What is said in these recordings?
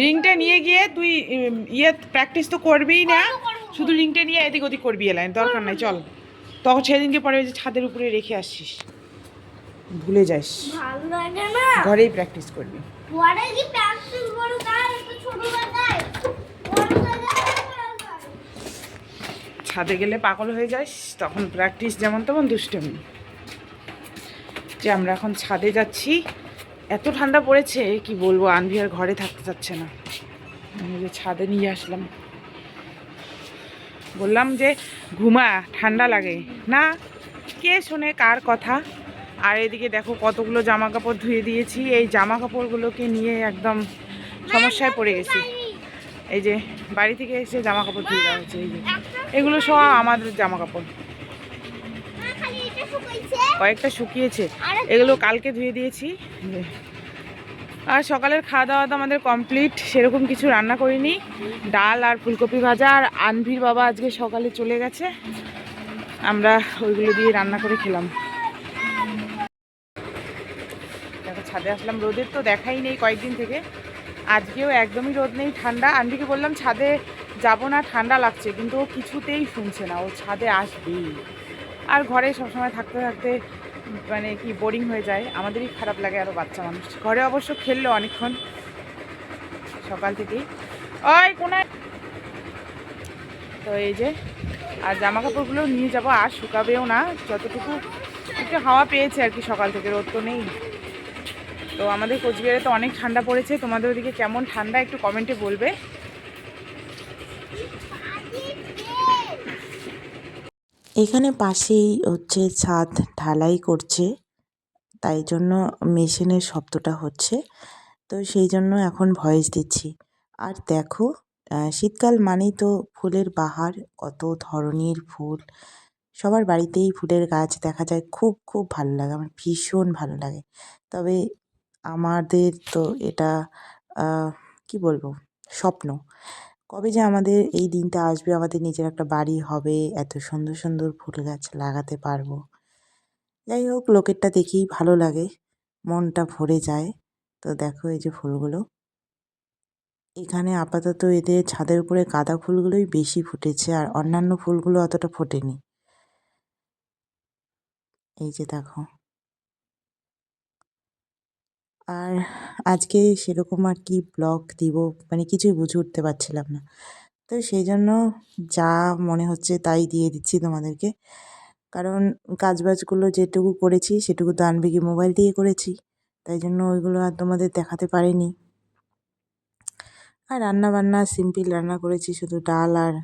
রিংটা নিয়ে গিয়ে তুই প্র্যাকটিস তো করবিই না, শুধু রিংটা নিয়ে এদিক ওদিক করবি, এলাইন দরকার নাই। চল, তখন সেদিনকে পরে ওই যে ছাদের উপরে রেখে আসছিস, ভুলে যাস, ঘরেই প্র্যাকটিস করবি। ছাদে গেলে পাগল হয়ে যাস, তখন প্র্যাকটিস যেমন তেমন দুষ্টমি। যে আমরা এখন ছাদে যাচ্ছি, এত ঠান্ডা পড়েছে কি বলবো, আনভি আর ঘরে থাকতে চাচ্ছে না। আমি যে ছাদে নিয়ে আসলাম, বললাম যে ঘুমা, ঠান্ডা লাগে না, কে শোনে কার কথা। আর এদিকে দেখো কতগুলো জামা কাপড় ধুয়ে দিয়েছি, এই জামা কাপড়গুলোকে নিয়ে একদম সমস্যায় পড়ে গেছি। এই যে বাড়ি থেকে এসে জামা কাপড় ধুয়ে দেওয়া হয়েছে, এই যে এগুলো সব আমাদের জামা কাপড়, কয়েকটা শুকিয়েছে, এগুলো কালকে ধুয়ে দিয়েছি। আর সকালের খাওয়া দাওয়া তো আমাদের কমপ্লিট, সেরকম কিছু রান্না করিনি, ডাল আর ফুলকপি ভাজা। আর আনভির বাবা আজকে সকালে চলে গেছে, আমরা ওইগুলো দিয়ে রান্না করে খেলাম। দেখো ছাদে আসলাম, রোদের তো দেখাই নেই কয়েকদিন থেকে, আজকেও একদমই রোদ নেই, ঠান্ডা। আনভিকে বললাম ছাদে যাব না, ঠান্ডা লাগছে, কিন্তু ও কিছুতেই শুনছে না, ও ছাদে আসবেই। আর ঘরে সবসময় থাকতে থাকতে মানে কি বোরিং হয়ে যায়, আমাদেরই খারাপ লাগে, আরও বাচ্চা মানুষ। ঘরে অবশ্য খেললো অনেকক্ষণ সকাল থেকেই। ওই কোনায় তো এই যে, আর জামা কাপড়গুলো নিয়ে যাবো, আর শুকাবেও না, যতটুকু একটু হাওয়া পেয়েছে আর কি, সকাল থেকে রোদ তো নেই। তো আমাদের কোচবিহারে তো অনেক ঠান্ডা পড়েছে, তোমাদের ওদিকে কেমন ঠান্ডা একটু কমেন্টে বলবে। এখানে পাশেই হচ্ছে ছাদ ঢালাই করছে, তাই জন্য মেশিনের শব্দটা হচ্ছে, তো সেই জন্য এখন ভয়েস দিচ্ছি। আর দেখো শীতকাল মানেই তো ফুলের বাহার, কত ধরনের ফুল, সবার বাড়িতেই ফুলের গাছ দেখা যায়, খুব খুব ভালো লাগে, আমার ভীষণ ভালো লাগে। তবে আমাদের তো এটা কি বলবো, স্বপ্ন, কবে যে আমাদের এই দিনটা আসবে, আমাদের নিজের একটা বাড়ি হবে, এত সুন্দর সুন্দর ফুল গাছ লাগাতে পারবো। যাই হোক, লোকেরটা দেখেই ভালো লাগে, মনটা ভরে যায়। তো দেখো এই যে ফুলগুলো, এখানে আপাতত এদের ছাদের উপরে গাঁদা ফুলগুলোই বেশি ফুটেছে, আর অন্যান্য ফুলগুলো অতটা ফোটেনি। এই যে দেখো, আর আজকে সেরকম আর কি ব্লগ দিব, মানে কিছুই বুঝে উঠতে পারছিলাম না, তো সেই জন্য যা মনে হচ্ছে তাই দিয়ে দিচ্ছি তোমাদেরকে। কারণ কাজবাজগুলো যেটুকু করেছি সেটুকু তো আনবিকে মোবাইল দিয়ে করেছি, তাই জন্য ওইগুলো আর তোমাদের দেখাতে পারিনি। আর রান্না বান্না সিম্পল রান্না করেছি, শুধু ডাল আর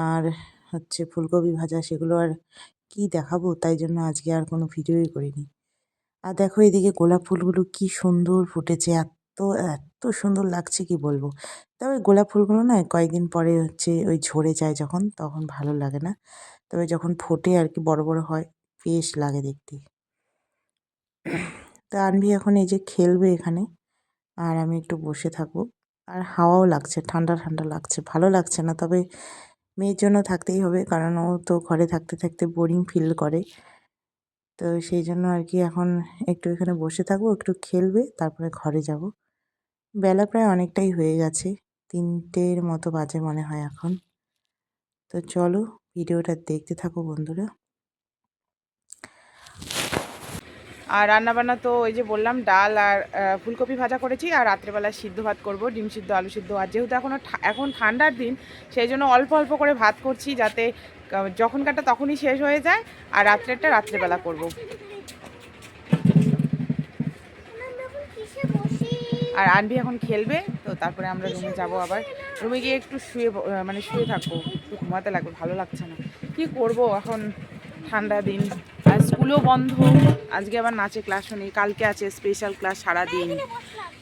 আর হচ্ছে ফুলকপি ভাজা, সেগুলো আর কি দেখাবো, তাই জন্য আজকে আর কোনো ভিডিওই করিনি। আর দেখো এদিকে গোলাপ ফুলগুলো কি সুন্দর ফুটেছে, এত এত সুন্দর লাগছে কি বলবো। তবে গোলাপ ফুলগুলো না কয়েকদিন পরে হচ্ছে ওই ঝরে যায় যখন, তখন ভালো লাগে না, তবে যখন ফোটে আর কি, বড় বড় হয়, বেশ লাগে দেখতে। তা আনবি এখন এই যে খেলবে এখানে, আর আমি একটু বসে থাকবো। আর হাওয়াও লাগছে, ঠান্ডা ঠান্ডা লাগছে, ভালো লাগছে না, তবে মেয়ের জন্য থাকতেই হবে, কারণ ও তো ঘরে থাকতে থাকতে বোরিং ফিল করে। তো সেই জন্য আর কি এখন একটু এখানে বসে থাকবো, একটু খেলবে, তারপরে ঘরে যাব। বেলা প্রায় অনেকটাই হয়ে গেছে, 3টের মতো বাজে মনে হয় এখন। তো চলো ভিডিওটা দেখতে থাকো বন্ধুরা। আর রান্নাবান্না তো ওই যে বললাম, ডাল আর ফুলকপি ভাজা করেছি, আর রাত্রেবেলায় সিদ্ধ ভাত করব, ডিম সিদ্ধ, আলু সিদ্ধ। আর যেহেতু এখন ঠান্ডার দিন, সেই জন্য অল্প অল্প করে ভাত করছি, যাতে যখনকারটা তখনই শেষ হয়ে যায়, আর রাত্রেরটা রাত্রেবেলা করব। আর আনবি এখন খেলবে, তো তারপরে আমরা রুমে যাব, আবার রুমে গিয়ে একটু শুয়ে থাকবো, একটু ঘুমাতে লাগবে, ভালো লাগছে না, কি করব এখন, ঠান্ডা দিন। আর স্কুলও বন্ধ, আজকে আবার নাচে ক্লাসও নেই, কালকে আছে স্পেশাল ক্লাস,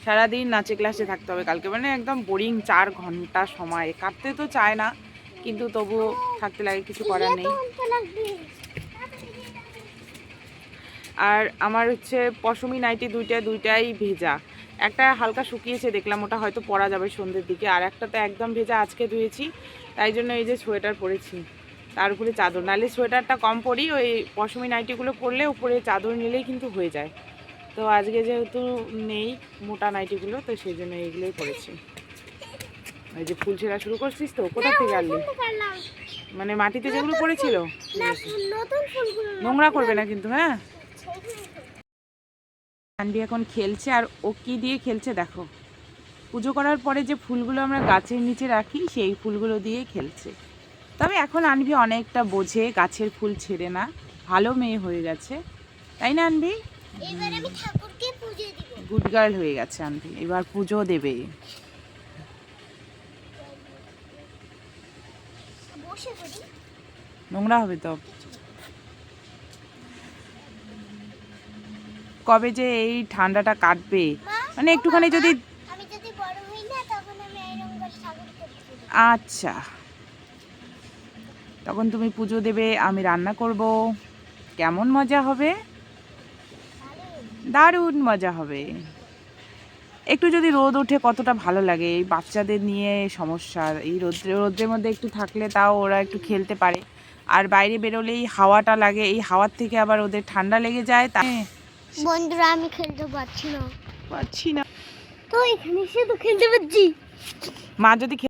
সারাদিন নাচে ক্লাসে থাকতে হবে কালকে, মানে একদম বোরিং, 4 ঘন্টা সময় কাটতে তো চায় না, কিন্তু তবুও থাকতে লাগে, কিছু করার নেই। আর আমার হচ্ছে পশমি নাইটি দুইটাই ভেজা, একটা হালকা শুকিয়েছে দেখলাম, ওটা হয়তো পরা যাবে সন্ধ্যের দিকে, আর একটা তো একদম ভেজা, আজকে ধুয়েছি, তাই জন্য এই যে সোয়েটার পরেছি। তার উপরে চাদর, নাহলে সোয়েটারটা কম পরি, ওই পশমি নাইটিগুলো পরলে উপরে চাদর নিলেই কিন্তু হয়ে যায়। তো আজকে যেহেতু নেই মোটা নাইটিগুলো, তো সেই জন্য এইগুলোই পরেছি। ওই যে ফুল ছেঁড়া শুরু করছিস তো, কোথা থেকে আনলি? মানে মাটিতে যেগুলো পড়েছিল, নোংরা করবে না কিন্তু, হ্যাঁ। আন্টি এখন খেলছে, আর ও কি দিয়ে খেলছে দেখো, পুজো করার পরে যে ফুলগুলো আমরা গাছের নিচে রাখি সেই ফুলগুলো দিয়ে খেলছে। তবে এখন আনবি অনেকটা বোঝে, গাছের ফুল ছেড়ে না, ভালো মেয়ে হয়ে গেছে, তাই না আনবি? এবার আমি ঠাকুরকে পুজো দিব। গুড গার্ল হয়ে গেছে আনবি, এবার পুজো দেবে। বসে করি। নোংরা হবে তো। কবে যে এই ঠান্ডাটা কাটবে, মানে একটুখানি যদি। আমি যদি বড় হই না তখন আমি এরকম করে ঠাকুরকে পুজো দিব। আচ্ছা, তখন তুমি পুজো দেবে, আমি রান্না করব, কেমন মজা হবে? দারুণ মজা হবে। একটু যদি রোদ ওঠে কতটা ভালো লাগে, এই বাচ্চাদের নিয়ে সমস্যা, এই রোদ্রের মধ্যে একটু থাকলে তাও ওরা একটু খেলতে পারে, আর বাইরে বেরোলেই হাওয়াটা লাগে, এই হাওয়ার থেকে আবার ওদের ঠান্ডা লেগে যায়। তাই বন্ধুরা আমি খেলতে পারছি না। পারছি না। তো এখানে শুধু খেলতে পারছি। মা যদি